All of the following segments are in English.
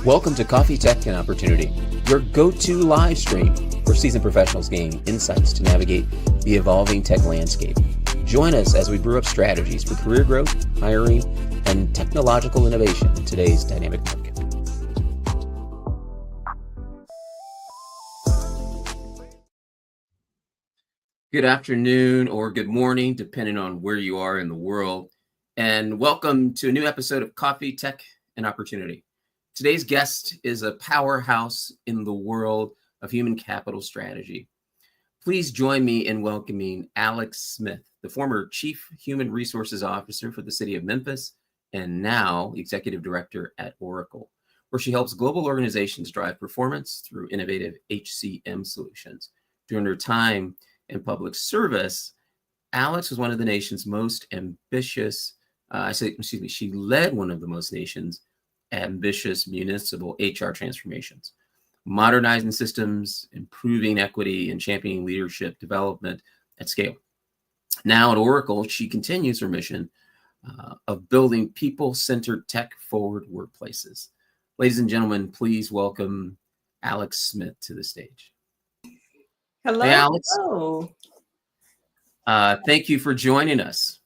Welcome to Coffee Tech and Opportunity, your go-to live stream for seasoned professionals gaining insights to navigate the evolving tech landscape. Join us as we brew up strategies for career growth, hiring, and technological innovation in today's dynamic market. Good afternoon or good morning, depending on where you are in the world, and welcome to a new episode of Coffee Tech and Opportunity. Today's guest is a powerhouse in the world of human capital strategy. Please join me in welcoming Alex Smith, the former Chief Human Resources Officer for the City of Memphis and now Executive Director at Oracle, where she helps global organizations drive performance through innovative HCM solutions. During her time in public service, Alex was one of the nation's most ambitious, she led one of the most nation's ambitious municipal HR transformations, modernizing systems, improving equity, and championing leadership development at scale. Now at Oracle, she continues her mission of building people-centered tech-forward workplaces. Ladies and gentlemen, please welcome Alex Smith to the stage. Hello. Hey, Alex. Hello. Thank you for joining us.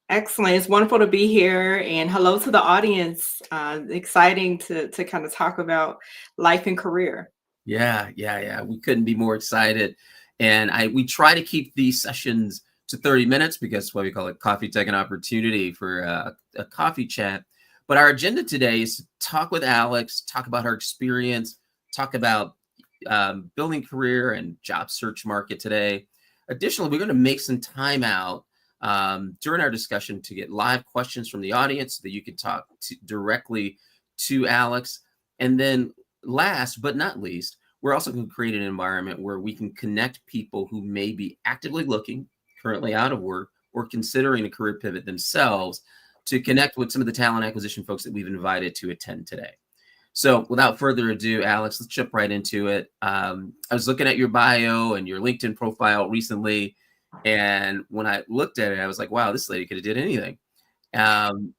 Excellent. It's wonderful to be here, and hello to the audience. Exciting to kind of talk about life and career. Yeah. We couldn't be more excited. And we try to keep these sessions to 30 minutes because that's why we call it Coffee Tech and Opportunity for a coffee chat. But our agenda today is to talk with Alex, talk about her experience, talk about building career and job search market today. Additionally, we're going to make some time out during our discussion to get live questions from the audience so that you can talk directly to Alex. And then last but not least, we're also going to create an environment where we can connect people who may be actively looking, currently out of work, or considering a career pivot themselves to connect with some of the talent acquisition folks that we've invited to attend today. So without further ado, Alex, let's jump right into it. I was looking at your bio and your LinkedIn profile recently. And when I looked at it, I was like, wow, this lady could have did anything.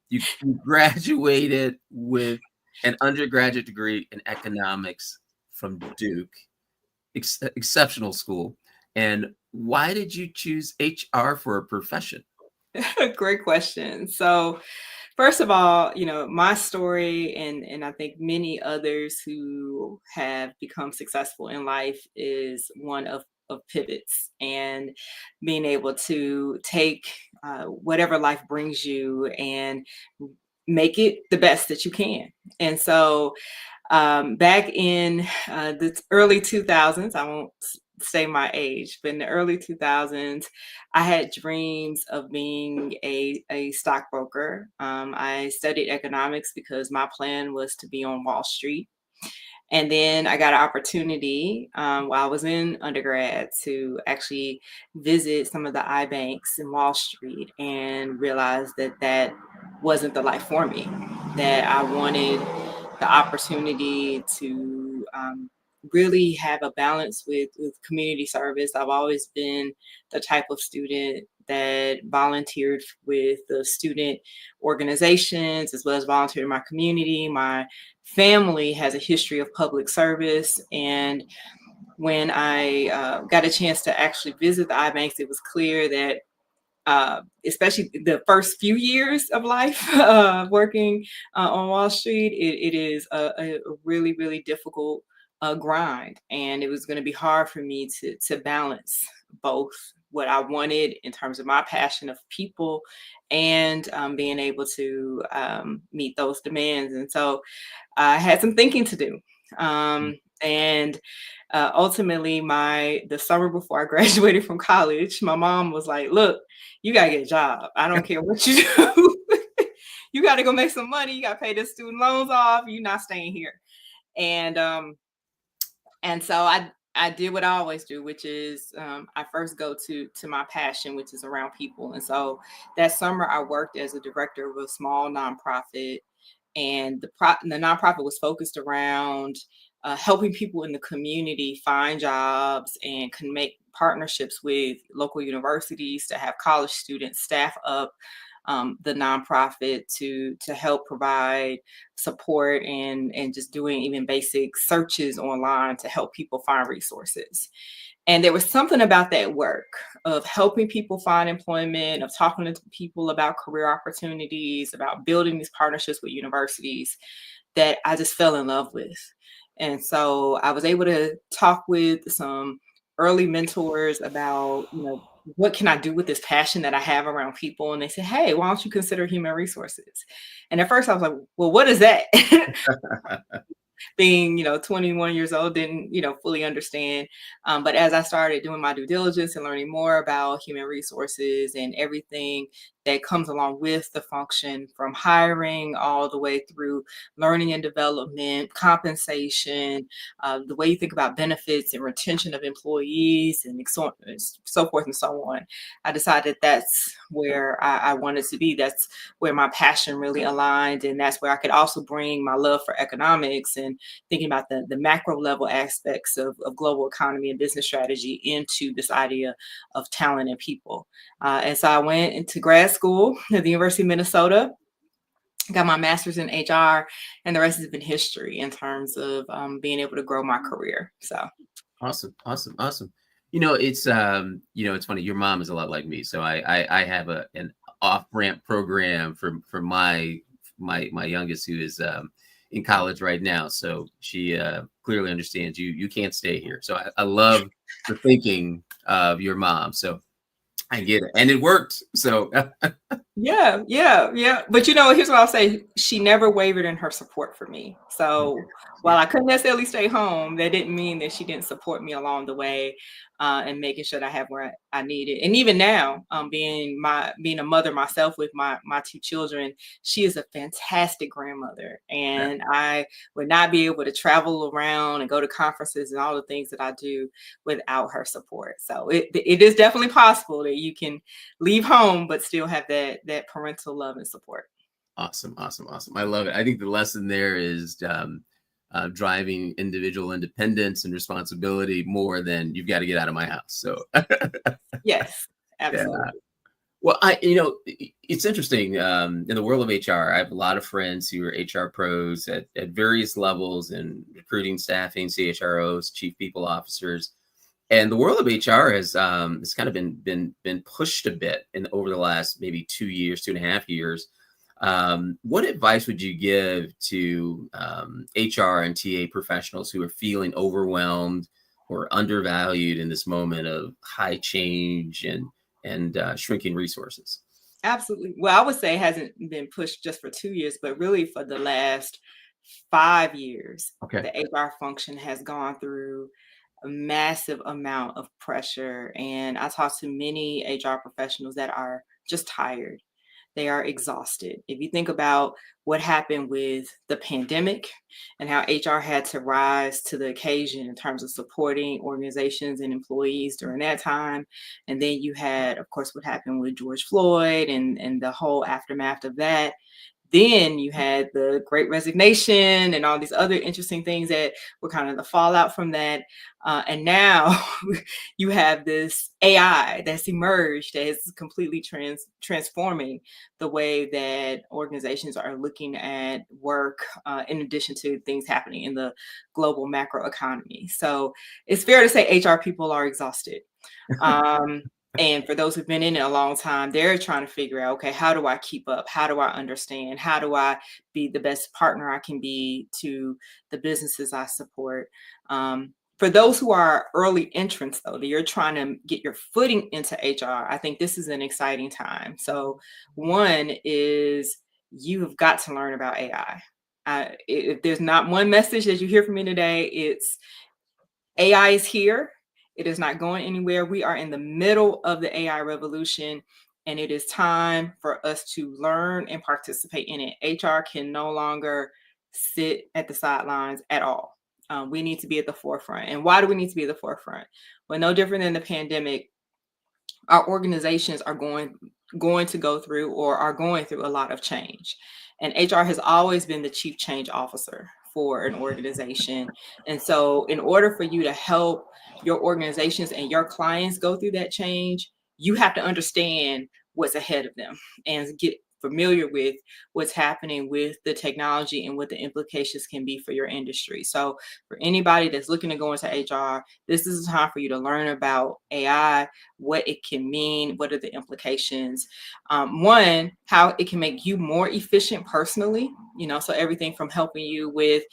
You graduated with an undergraduate degree in economics from Duke, exceptional school. And why did you choose HR for a profession? Great question. So first of all, my story and I think many others who have become successful in life is one of pivots and being able to take whatever life brings you and make it the best that you can. And so back in the early 2000s, I won't say my age, but in the early 2000s, I had dreams of being a stockbroker. I studied economics because my plan was to be on Wall Street. And then I got an opportunity while I was in undergrad to actually visit some of the eye banks in Wall Street and realized that that wasn't the life for me, that I wanted the opportunity to really have a balance with community service. I've always been the type of student that volunteered with the student organizations as well as volunteered in my community. My family has a history of public service. And when I got a chance to actually visit the eye banks, it was clear that especially the first few years of life working on Wall Street, it is a really, really difficult grind. And it was going to be hard for me to balance both what I wanted in terms of my passion of people and being able to meet those demands. And so I had some thinking to do. And ultimately, the summer before I graduated from college, my mom was like, look, you got to get a job. I don't care what you do. You got to go make some money. You got to pay the student loans off. You're not staying here. And so I did what I always do, which is I first go to my passion, which is around people. And so that summer I worked as a director of a small nonprofit, and the nonprofit was focused around helping people in the community find jobs and can make partnerships with local universities to have college students staff up the nonprofit to help provide support and just doing even basic searches online to help people find resources. And there was something about that work of helping people find employment, of talking to people about career opportunities, about building these partnerships with universities that I just fell in love with. And so I was able to talk with some early mentors about, what can I do with this passion that I have around people? And they said, hey, why don't you consider human resources? And at first I was like, well, what is that? Being 21 years old, didn't fully understand, but as I started doing my due diligence and learning more about human resources and everything that comes along with the function, from hiring all the way through learning and development, compensation, the way you think about benefits and retention of employees, and so forth and so on, I decided that's where I wanted to be. That's where my passion really aligned, and that's where I could also bring my love for economics and thinking about the macro level aspects of global economy and business strategy into this idea of talent and people. And so I went into grad school at the University of Minnesota, got my master's in HR, and the rest has been history in terms of being able to grow my career. So Awesome. It's funny. Your mom is a lot like me. So I have an off-ramp program for my youngest, who is in college right now. So she clearly understands you can't stay here. So I love the thinking of your mom. So I get it. And it worked. So yeah. But here's what I'll say. She never wavered in her support for me. So while I couldn't necessarily stay home, that didn't mean that she didn't support me along the way, and making sure that I have where I needed. And even now, being a mother myself with my two children, she is a fantastic grandmother. And I would not be able to travel around and go to conferences and all the things that I do without her support. So it is definitely possible that you can leave home but still have that parental love and support. Awesome. I love it. I think the lesson there is driving individual independence and responsibility more than you've got to get out of my house. So Yes, absolutely. yeah. Well, it's interesting. In the world of HR, I have a lot of friends who are HR pros at various levels in recruiting, staffing, CHROs, chief people officers. And the world of HR has kind of been pushed a bit over the last maybe 2 years, 2.5 years. What advice would you give to HR and TA professionals who are feeling overwhelmed or undervalued in this moment of high change and shrinking resources? Absolutely. Well, I would say it hasn't been pushed just for 2 years, but really for the last 5 years, Okay. the HR function has gone through a massive amount of pressure. And I talk to many HR professionals that are just tired. They are exhausted. If you think about what happened with the pandemic and how HR had to rise to the occasion in terms of supporting organizations and employees during that time. And then you had, of course, what happened with George Floyd and the whole aftermath of that. Then you had the Great Resignation and all these other interesting things that were kind of the fallout from that. And now you have this AI that's emerged that is completely transforming the way that organizations are looking at work, in addition to things happening in the global macro economy. So it's fair to say HR people are exhausted. And for those who've been in it a long time, they're trying to figure out, okay, how do I keep up? How do I understand? How do I be the best partner I can be to the businesses I support? For those who are early entrants, though, that you're trying to get your footing into HR, I think this is an exciting time. So one is you have got to learn about AI. If there's not one message that you hear from me today, it's AI is here. It is not going anywhere. We are in the middle of the AI revolution, and it is time for us to learn and participate in it. HR can no longer sit at the sidelines at all. We need to be at the forefront. And why do we need to be at the forefront? Well, no different than the pandemic, our organizations are going to go through or are going through a lot of change. And HR has always been the chief change officer for an organization. And so in order for you to help your organizations and your clients go through that change, you have to understand what's ahead of them and get familiar with what's happening with the technology and what the implications can be for your industry. So for anybody that's looking to go into HR, this is a time for you to learn about AI, what it can mean, what are the implications. One, how it can make you more efficient personally, so everything from helping you with,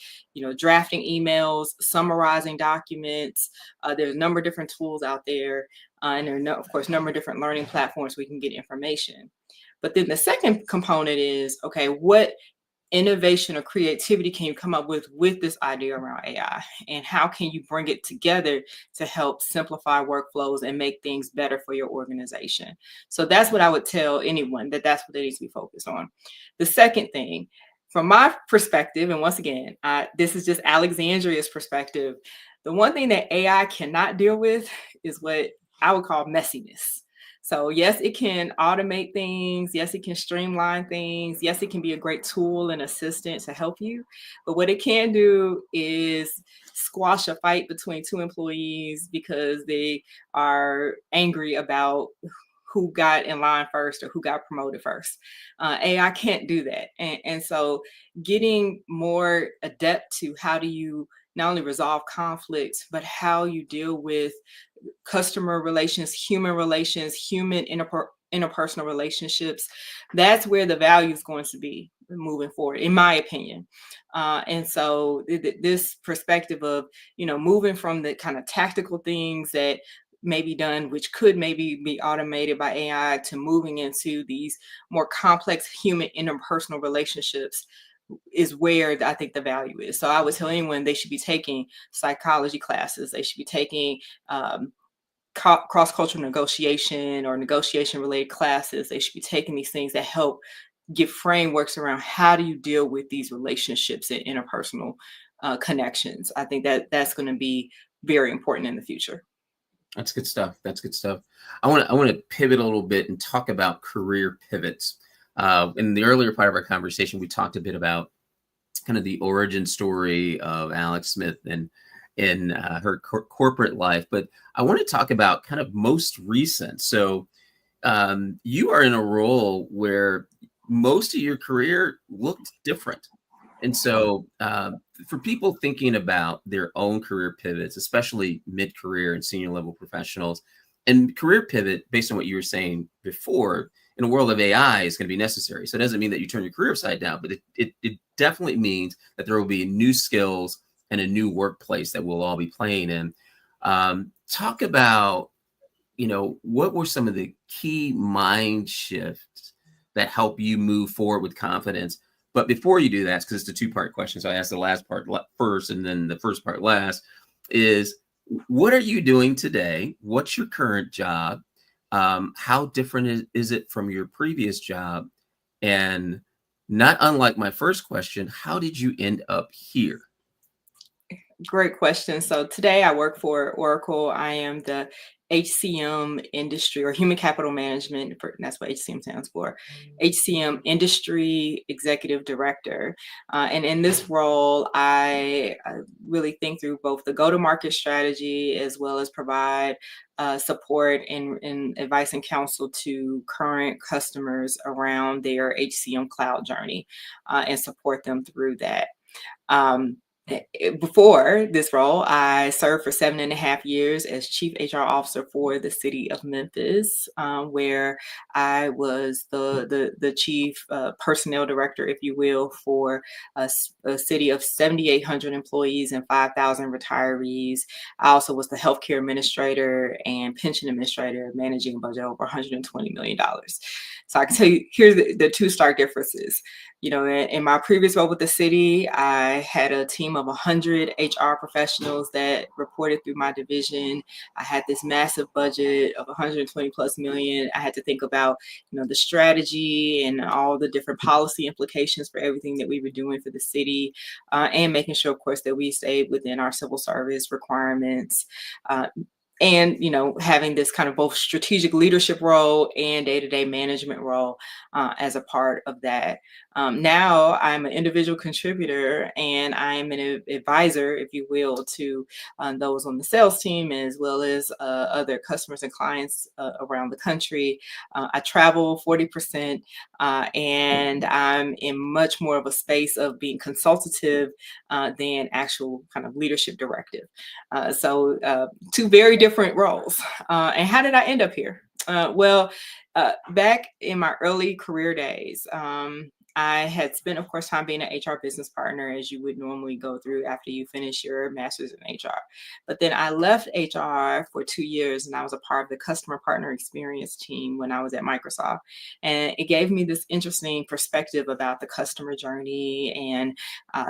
drafting emails, summarizing documents. There's a number of different tools out there. And there are, of course, a number of different learning platforms we can get information. But then the second component is, okay, what innovation or creativity can you come up with this idea around AI? And how can you bring it together to help simplify workflows and make things better for your organization? So that's what I would tell anyone, that's what they need to be focused on. The second thing, from my perspective, and once again, this is just Alexandria's perspective, the one thing that AI cannot deal with is what I would call messiness. So yes, it can automate things. Yes, it can streamline things. Yes, it can be a great tool and assistant to help you. But what it can do is squash a fight between two employees because they are angry about who got in line first or who got promoted first. AI can't do that. And so getting more adept to how do you not only resolve conflicts, but how you deal with customer relations, human interpersonal relationships. That's where the value is going to be moving forward, in my opinion. And so this perspective of, moving from the kind of tactical things that may be done, which could maybe be automated by AI, to moving into these more complex human interpersonal relationships is where I think the value is. So I would tell anyone they should be taking psychology classes. They should be taking cross-cultural negotiation or negotiation-related classes. They should be taking these things that help give frameworks around how do you deal with these relationships and interpersonal connections. I think that's going to be very important in the future. That's good stuff. That's good stuff. I want to pivot a little bit and talk about career pivots. In the earlier part of our conversation, we talked a bit about kind of the origin story of Alex Smith and in her corporate life, but I want to talk about kind of most recent. So you are in a role where most of your career looked different. And so for people thinking about their own career pivots, especially mid-career and senior level professionals, and career pivot based on what you were saying before, in a world of AI is going to be necessary. So it doesn't mean that you turn your career upside down, but it definitely means that there will be new skills and a new workplace that we'll all be playing in. Talk about, what were some of the key mind shifts that help you move forward with confidence? But before you do that, because it's a two-part question, so I asked the last part first and then the first part last, is what are you doing today? What's your current job? How different is it from your previous job? And not unlike my first question, how did you end up here? Great question. So today I work for Oracle. I am the HCM industry or human capital management. That's what HCM stands for. HCM Industry Executive Director. And in this role, I really think through both the go-to-market strategy as well as provide support and advice and counsel to current customers around their HCM cloud journey and support them through that. Before this role, I served for 7.5 years as Chief HR Officer for the City of Memphis, where I was the Chief Personnel Director, if you will, for a city of 7,800 employees and 5,000 retirees. I also was the Healthcare Administrator and Pension Administrator, managing a budget over $120 million. So I can tell you, here's the two stark differences. In my previous role with the city, I had a team of 100 HR professionals that reported through my division. I had this massive budget of 120 plus million. I had to think about, the strategy and all the different policy implications for everything that we were doing for the city, and making sure, of course, that we stayed within our civil service requirements. and having this kind of both strategic leadership role and day-to-day management role as a part of that. Now I'm an individual contributor, and I'm an advisor, if you will, to those on the sales team, as well as other customers and clients around the country. I travel 40%, and I'm in much more of a space of being consultative than actual kind of leadership directive. So two very different roles. And how did I end up here? Back in my early career days, I had spent, of course, time being an HR business partner, as you would normally go through after you finish your master's in HR. But then I left HR for 2 years, and I was a part of the customer partner experience team when I was at Microsoft. And it gave me this interesting perspective about the customer journey and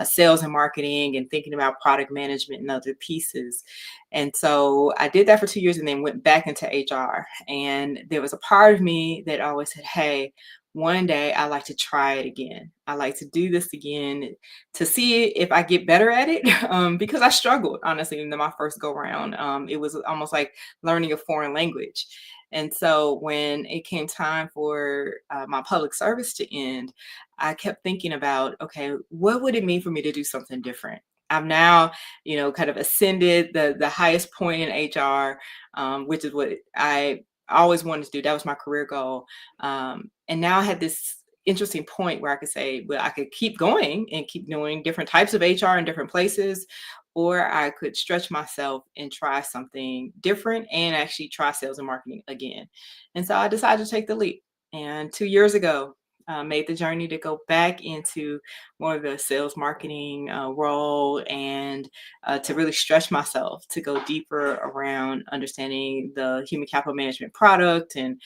sales and marketing, and thinking about product management and other pieces. And so I did that for 2 years, and then went back into HR. And there was a part of me that always said, hey, one day I like to try it again. I like to do this again to see if I get better at it, because I struggled, honestly, in my first go round. It was almost like learning a foreign language. And so when it came time for my public service to end, I kept thinking about, okay, what would it mean for me to do something different? I've now, kind of ascended the highest point in HR, which is what I always wanted to do. That was my career goal. And now I had this interesting point where I could say, well, I could keep going and keep doing different types of HR in different places, or I could stretch myself and try something different and actually try sales and marketing again. And so I decided to take the leap. And 2 years ago, made the journey to go back into more of a sales marketing role, and to really stretch myself to go deeper around understanding the human capital management product, and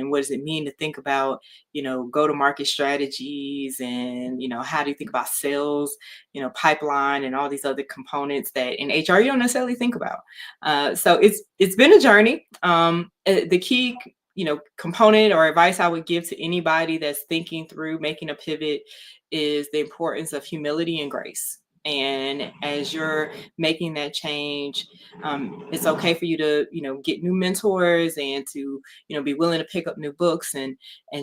what does it mean to think about, go to market strategies, and, how do you think about sales, pipeline, and all these other components that in HR you don't necessarily think about. So it's been a journey. The key component or advice I would give to anybody that's thinking through making a pivot is the importance of humility and grace. And as you're making that change, it's okay for you to, get new mentors, and to, be willing to pick up new books, and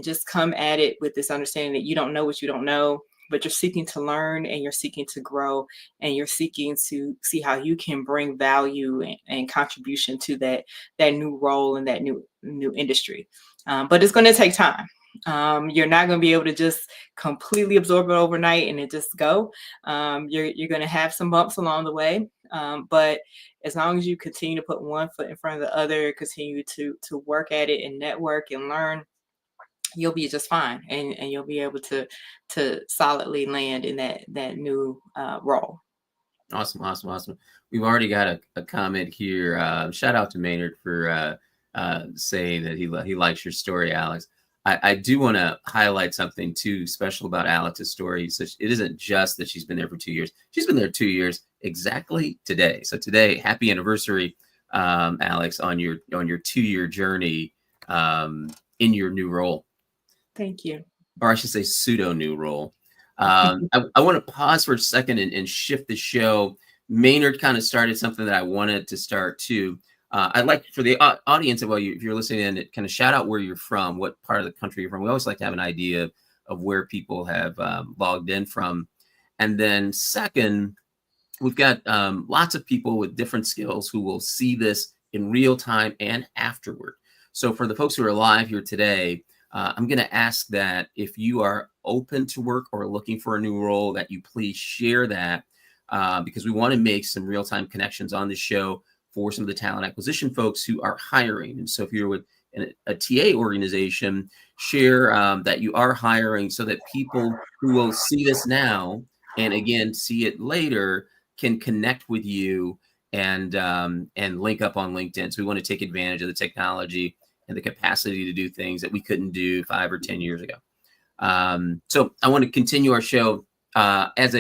just come at it with this understanding that you don't know what you don't know, but you're seeking to learn, and you're seeking to grow, and you're seeking to see how you can bring value and contribution to that new role and that new industry. But it's going to take time. You're not going to be able to just completely absorb it overnight and it just go. You're going to have some bumps along the way. But as long as you continue to put one foot in front of the other, continue to work at it and network and learn, you'll be just fine, and you'll be able to solidly land in that new role. Awesome. We've already got a comment here. Shout out to Maynard for saying that he likes your story, Alex. I do want to highlight something too special about Alex's story. So it isn't just that she's been there for 2 years. She's been there 2 years exactly today. So today, happy anniversary, Alex, on your 2-year journey in your new role. Thank you. Or I should say pseudo new role. I want to pause for a second and shift the show. Maynard kind of started something that I wanted to start too. I'd like for the audience, if you're listening in, kind of shout out where you're from, what part of the country you're from. We always like to have an idea of where people have logged in from. And then second, we've got lots of people with different skills who will see this in real time and afterward. So for the folks who are live here today, I'm going to ask that if you are open to work or looking for a new role, that you please share that, because we want to make some real-time connections on the show for some of the talent acquisition folks who are hiring. And so if you're with a TA organization, share that you are hiring, so that people who will see this now and again see it later can connect with you and link up on LinkedIn. So we want to take advantage of the technology and the capacity to do things that we couldn't do 5 or 10 years ago. So I want to continue our show. As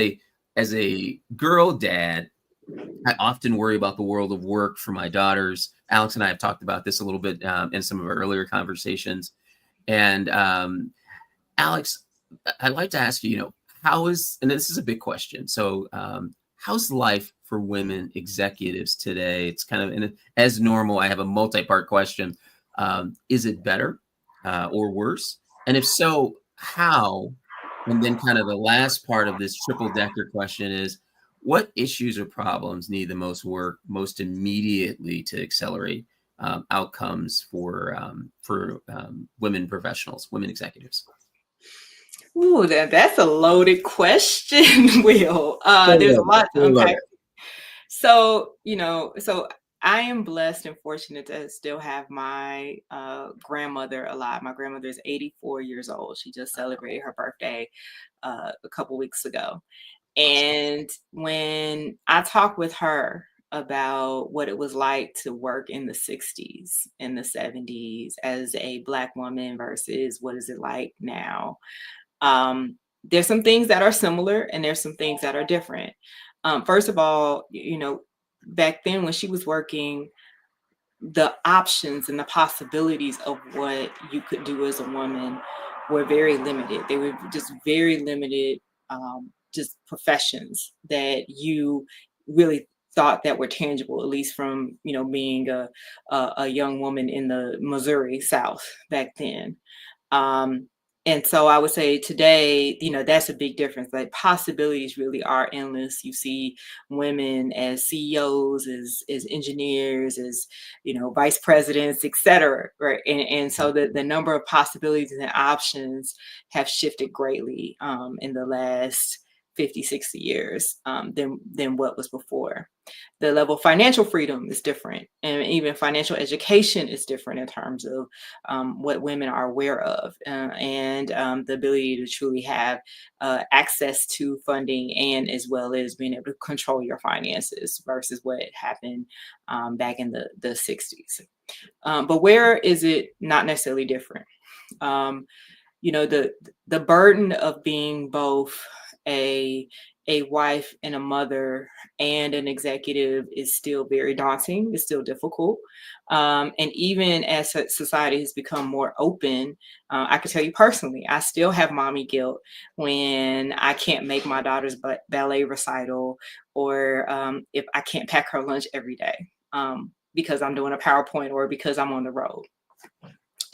a girl dad, I often worry about the world of work for my daughters. Alex and I have talked about this a little bit in some of our earlier conversations. And Alex, I'd like to ask you, how is, and this is a big question. So how's life for women executives today? It's kind of, as normal, I have a multi-part question. Is it better or worse? And if so, how? And then kind of the last part of this triple decker question is, what issues or problems need the most work most immediately to accelerate outcomes for women professionals, women executives? Ooh, that's a loaded question, Will. Full There's a loaded, lot to full unpack. loaded. So, so I am blessed and fortunate to still have my grandmother alive. My grandmother is 84 years old. She just celebrated her birthday a couple weeks ago. Awesome. And when I talk with her about what it was like to work in the 60s and the 70s as a Black woman versus what is it like now, there's some things that are similar and there's some things that are different. First of all, back then when she was working, the options and the possibilities of what you could do as a woman were very limited. They were just very limited, just professions that you really thought that were tangible, at least from being a young woman in the Missouri South back then. Um, and so I would say today, that's a big difference. Like possibilities really are endless. You see women as CEOs, as engineers, as vice presidents, et cetera. Right. And so the number of possibilities and options have shifted greatly in the last 50, 60 years than what was before. The level of financial freedom is different, and even financial education is different in terms of what women are aware of, and the ability to truly have access to funding, and as well as being able to control your finances versus what happened back in the 60s. But where is it not necessarily different? Um, the burden of being both a wife and a mother and an executive is still very daunting. It's still difficult. And even as society has become more open, I can tell you personally, I still have mommy guilt when I can't make my daughter's ballet recital, or if I can't pack her lunch every day because I'm doing a PowerPoint or because I'm on the road.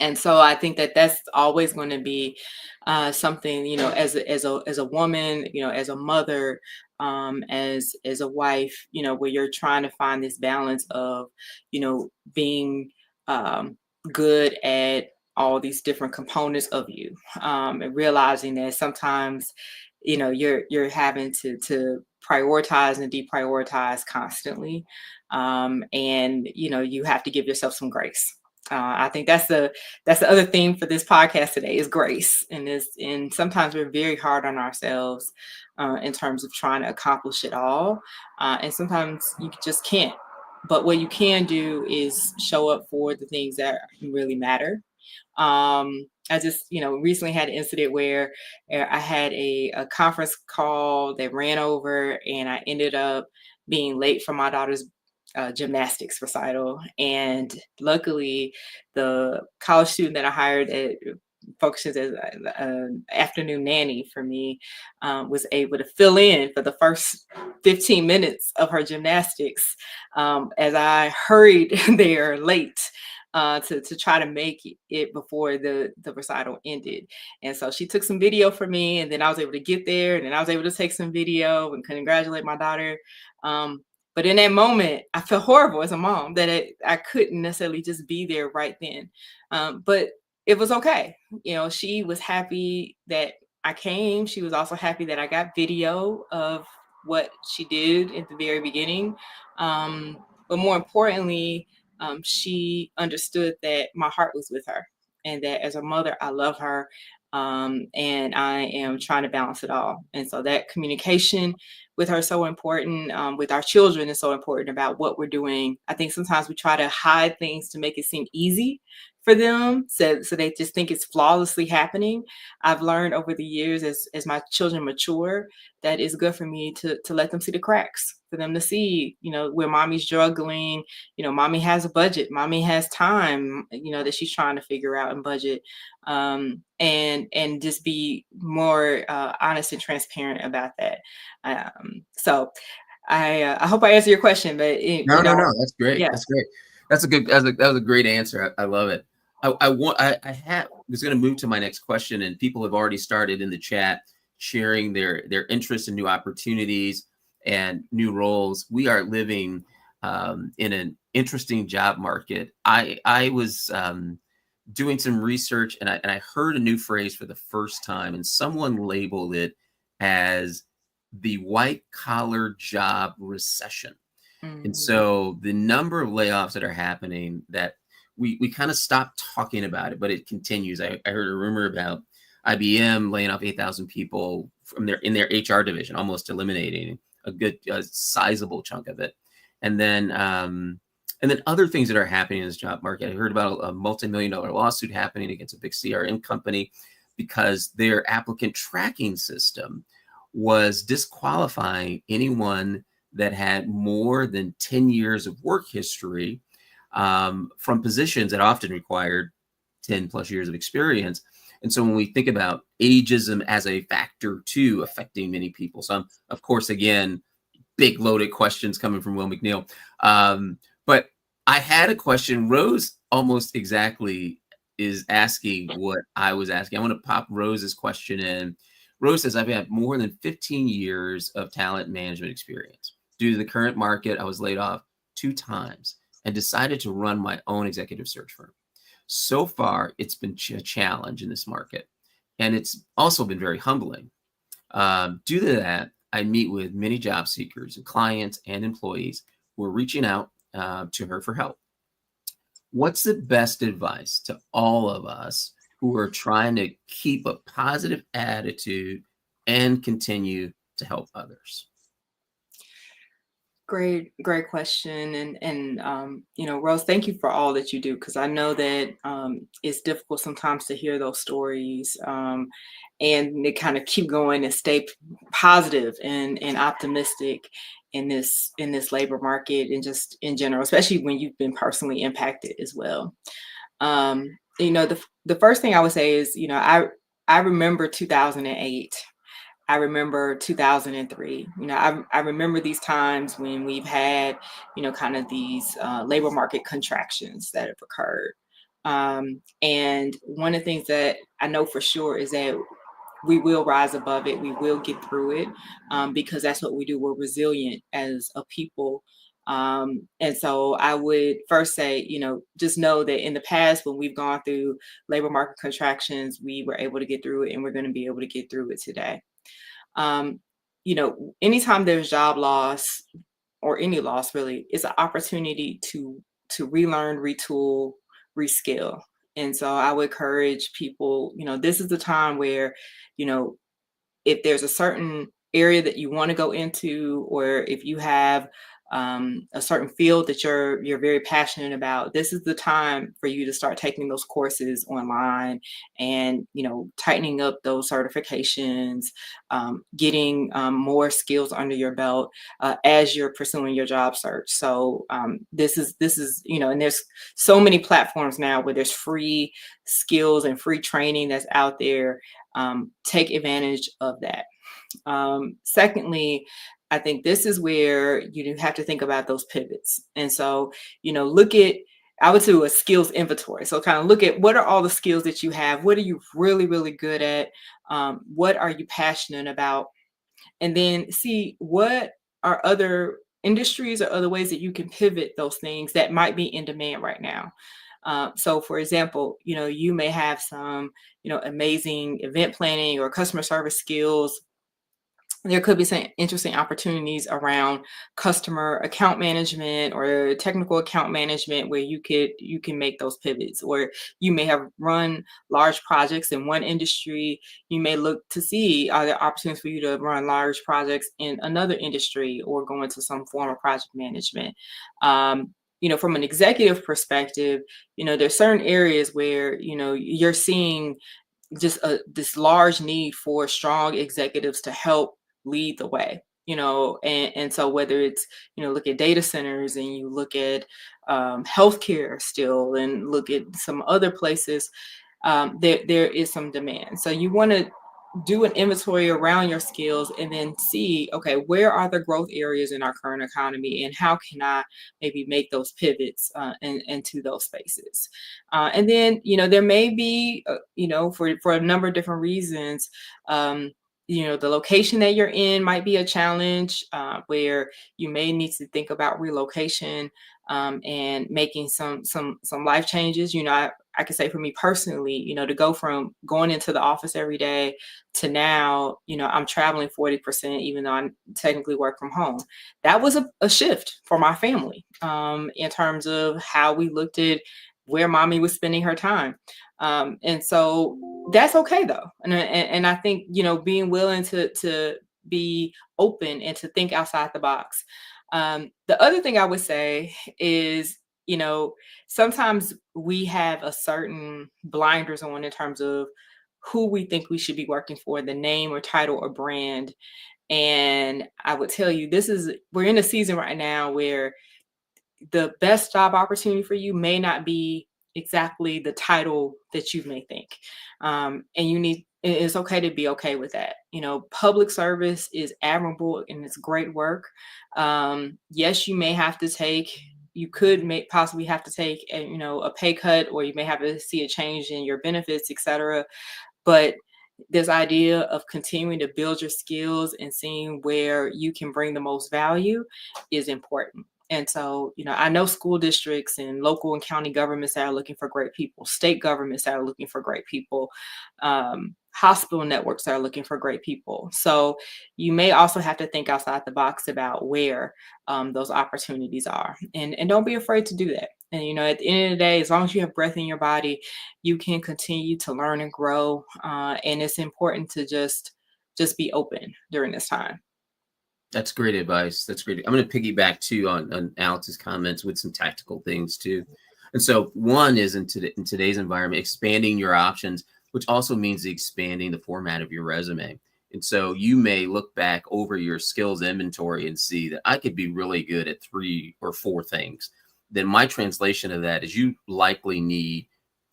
And so I think that that's always going to be something, as a woman, as a mother, as a wife, where you're trying to find this balance of, being good at all these different components of you, and realizing that sometimes, you're having to prioritize and deprioritize constantly, and you have to give yourself some grace. I think that's the other theme for this podcast today is grace, and sometimes we're very hard on ourselves in terms of trying to accomplish it all, and sometimes you just can't. But what you can do is show up for the things that really matter. I just, recently had an incident where I had a conference call that ran over, and I ended up being late for my daughter's gymnastics recital. And luckily, the college student that I hired at functions as an afternoon nanny for me was able to fill in for the first 15 minutes of her gymnastics as I hurried there late to try to make it before the recital ended. And so she took some video for me, and then I was able to get there, and then I was able to take some video and congratulate my daughter. But in that moment, I felt horrible as a mom that I couldn't necessarily just be there right then. But it was okay. She was happy that I came. She was also happy that I got video of what she did at the very beginning. But more importantly, she understood that my heart was with her, and that as a mother, I love her. And I am trying to balance it all. And so that communication with her is so important. With our children is so important about what we're doing. I think sometimes we try to hide things to make it seem easy for them, so they just think it's flawlessly happening. I've learned over the years as my children mature that it's good for me to let them see the cracks, for them to see, where mommy's struggling. Mommy has a budget, mommy has time, that she's trying to figure out and budget, and just be more honest and transparent about that. So I hope I answered your question, but No, no, no. That's great. yeah. That's great. That was a great answer. I love it. I was going to move to my next question, and people have already started in the chat sharing their interest in new opportunities and new roles. We are living in an interesting job market. I was doing some research, and I heard a new phrase for the first time, and someone labeled it as the white collar job recession. And Mhm. so the number of layoffs that are happening, that we kind of stopped talking about it, but it continues. I heard a rumor about IBM laying off 8,000 people from their HR division, almost eliminating a good sizable chunk of it. And then other things that are happening in this job market. I heard about a multi-million-dollar lawsuit happening against a big CRM company because their applicant tracking system was disqualifying anyone that had more than 10 years of work history from positions that often required 10 plus years of experience. And so when we think about ageism as a factor too affecting many people, so of course, again, big loaded questions coming from Will McNeil. But I had a question. Rose almost exactly is asking what I was asking. I want to pop Rose's question in. Rose says, I've had more than 15 years of talent management experience. Due to the current market, I was laid off 2 times and decided to run my own executive search firm. So far, it's been a challenge in this market, and it's also been very humbling. Due to that, I meet with many job seekers and clients and employees who are reaching out to her for help. What's the best advice to all of us who are trying to keep a positive attitude and continue to help others? Great question. Rose, thank you for all that you do, because I know that it's difficult sometimes to hear those stories, and they kind of keep going and stay positive and optimistic in this labor market and just in general, especially when you've been personally impacted as well. The first thing I would say is, I remember 2008. I remember 2003. I remember these times when we've had, kind of these labor market contractions that have occurred. And one of the things that I know for sure is that we will rise above it. We will get through it, because that's what we do. We're resilient as a people. And so I would first say, just know that in the past, when we've gone through labor market contractions, we were able to get through it, and we're going to be able to get through it today. um, Anytime there's job loss or any loss, really, it's an opportunity to relearn, retool, reskill. And so I would encourage people, this is the time where, you know, if there's a certain area that you want to go into, or if you have a certain field that you're very passionate about, this is the time for you to start taking those courses online and tightening up those certifications, getting more skills under your belt as you're pursuing your job search. So this is and there's so many platforms now where there's free skills and free training that's out there. Take advantage of that. Secondly, I think this is where you have to think about those pivots. And so, I would do a skills inventory. So kind of look at, what are all the skills that you have? What are you really, really good at? What are you passionate about? And then see what are other industries or other ways that you can pivot those things that might be in demand right now. So for example, you may have some, amazing event planning or customer service skills. There could be some interesting opportunities around customer account management or technical account management, where you can make those pivots. Or you may have run large projects in one industry. You may look to see, are there opportunities for you to run large projects in another industry, or go into some form of project management. From an executive perspective, there's certain areas where you're seeing just this large need for strong executives to help lead the way. And so whether it's, look at data centers, and you look at healthcare still, and look at some other places, there is some demand. So you want to do an inventory around your skills and then see, okay, where are the growth areas in our current economy and how can I maybe make those pivots into those spaces. And then, there may be, for a number of different reasons, the location that you're in might be a challenge where you may need to think about relocation and making some life changes. I can say for me personally, to go from going into the office every day to now, I'm traveling 40%, even though I technically work from home. That was a shift for my family in terms of how we looked at where mommy was spending her time. And so that's okay though. And I think, being willing to be open and to think outside the box. The other thing I would say is, sometimes we have a certain blinders on in terms of who we think we should be working for, the name or title or brand. And I would tell you, we're in a season right now where the best job opportunity for you may not be exactly the title that you may think. And it's okay to be okay with that. Public service is admirable and it's great work. Yes, you could possibly have to take a pay cut, or you may have to see a change in your benefits, etc. But this idea of continuing to build your skills and seeing where you can bring the most value is important. And so, I know school districts and local and county governments that are looking for great people, state governments that are looking for great people, hospital networks that are looking for great people. So you may also have to think outside the box about where those opportunities are. And don't be afraid to do that. And, at the end of the day, as long as you have breath in your body, you can continue to learn and grow. And it's important to just be open during this time. That's great advice. That's great. I'm going to piggyback too on Alex's comments with some tactical things too. And so one is in today's environment, expanding your options, which also means expanding the format of your resume. And so you may look back over your skills inventory and see that I could be really good at 3 or 4 things. Then my translation of that is you likely need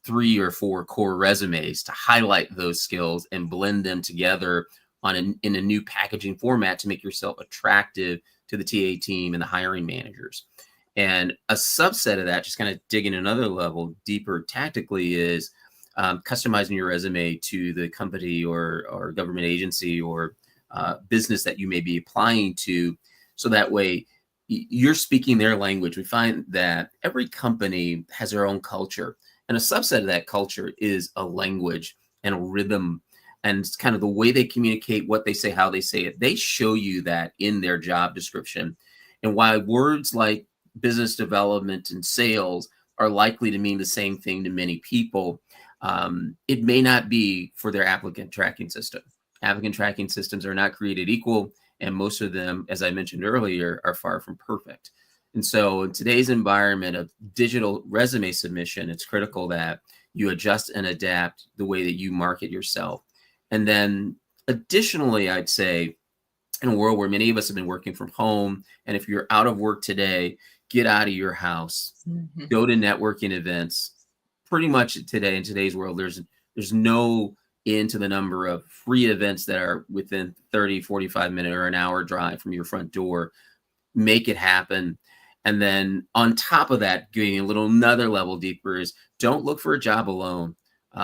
3 or 4 core resumes to highlight those skills and blend them together in a new packaging format to make yourself attractive to the TA team and the hiring managers. And a subset of that, just kind of digging another level deeper tactically, is customizing your resume to the company or government agency or business that you may be applying to. So that way you're speaking their language. We find that every company has their own culture, and a subset of that culture is a language and a rhythm. And it's kind of the way they communicate, what they say, how they say it. They show you that in their job description. And while words like business development and sales are likely to mean the same thing to many people, it may not be for their applicant tracking system. Applicant tracking systems are not created equal, and most of them, as I mentioned earlier, are far from perfect. And so in today's environment of digital resume submission, it's critical that you adjust and adapt the way that you market yourself. And then additionally, I'd say in a world where many of us have been working from home, and if you're out of work today, get out of your house, go to networking events. Pretty much today, in today's world, there's no end to the number of free events that are within 30, 45 minute or an hour drive from your front door. Make it happen. And then on top of that, getting another level deeper is don't look for a job alone.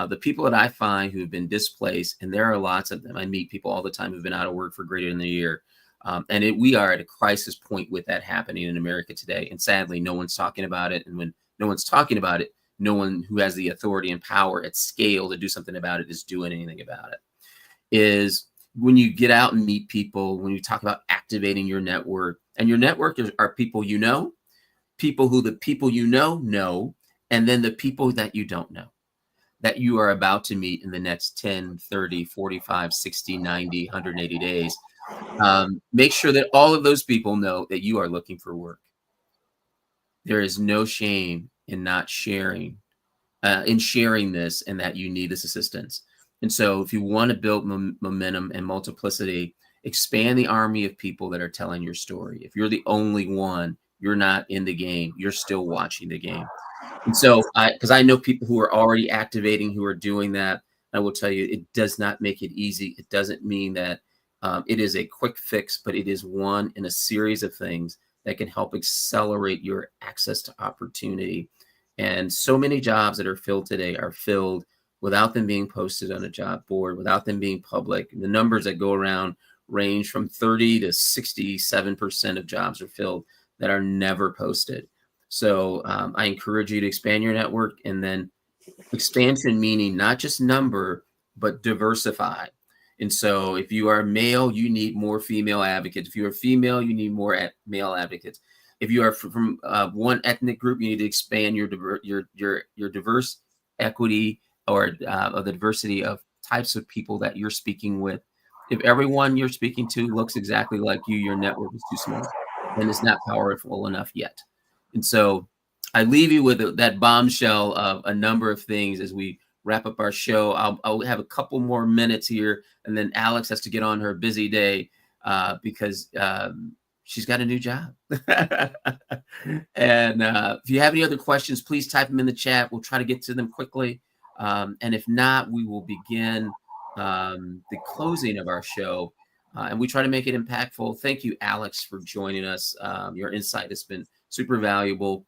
The people that I find who have been displaced, and there are lots of them, I meet people all the time who've been out of work for greater than a year. We are at a crisis point with that happening in America today. And sadly, no one's talking about it. And when no one's talking about it, no one who has the authority and power at scale to do something about it is doing anything about it. Is when you get out and meet people, when you talk about activating your network, and your network are people you know, people who the people you know, and then the people that you don't know, that you are about to meet in the next 10, 30, 45, 60, 90, 180 days. Make sure that all of those people know that you are looking for work. There is no shame in not sharing, this, and that you need this assistance. And so if you want to build momentum and multiplicity, expand the army of people that are telling your story. If you're the only one, you're not in the game. You're still watching the game. And so because I know people who are already activating, who are doing that, I will tell you, it does not make it easy. It doesn't mean that it is a quick fix, but it is one in a series of things that can help accelerate your access to opportunity. And so many jobs that are filled today are filled without them being posted on a job board, without them being public. The numbers that go around range from 30 to 67% of jobs are filled that are never posted. So I encourage you to expand your network, and then expansion meaning not just number, but diversify. And so if you are male, you need more female advocates. If you are female, you need more male advocates. If you are from one ethnic group, you need to expand your diverse equity or the diversity of types of people that you're speaking with. If everyone you're speaking to looks exactly like you, your network is too small, and it's not powerful enough yet. And so I leave you with that bombshell of a number of things as we wrap up our show. I'll have a couple more minutes here, and then Alex has to get on her busy day because she's got a new job. And if you have any other questions, please type them in the chat. We'll try to get to them quickly. And if not, we will begin the closing of our show. And we try to make it impactful. Thank you, Alex, for joining us. Your insight has been super valuable.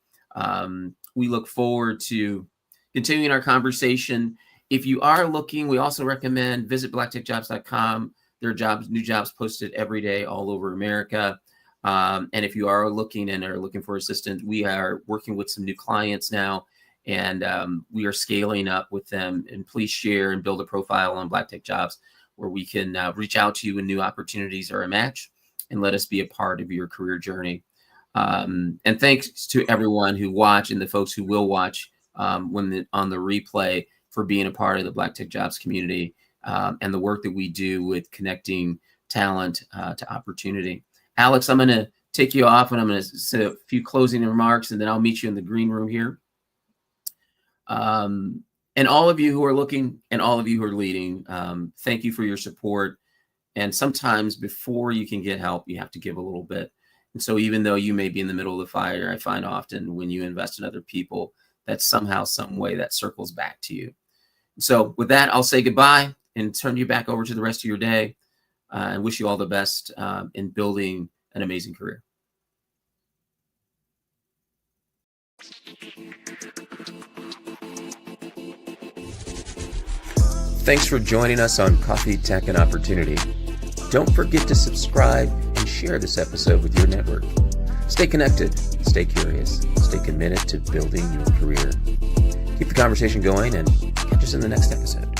We look forward to continuing our conversation. If you are looking, we also recommend visit blacktechjobs.com. There are new jobs posted every day all over America. And if you are looking and are looking for assistance, we are working with some new clients now, and we are scaling up with them. And please share and build a profile on Black Tech Jobs where we can reach out to you when new opportunities are a match, and let us be a part of your career journey. And thanks to everyone who watched and the folks who will watch on the replay for being a part of the Black Tech Jobs community and the work that we do with connecting talent to opportunity. Alex, I'm going to take you off, and I'm going to say a few closing remarks, and then I'll meet you in the green room here. And all of you who are looking and all of you who are leading, thank you for your support. And sometimes before you can get help, you have to give a little bit. And so even though you may be in the middle of the fire, I find often when you invest in other people, that somehow, some way that circles back to you. So with that, I'll say goodbye and turn you back over to the rest of your day, and wish you all the best in building an amazing career. Thanks for joining us on Coffee, Tech, and Opportunity. Don't forget to subscribe and share this episode with your network. Stay connected, stay curious, stay committed to building your career. Keep the conversation going, and catch us in the next episode.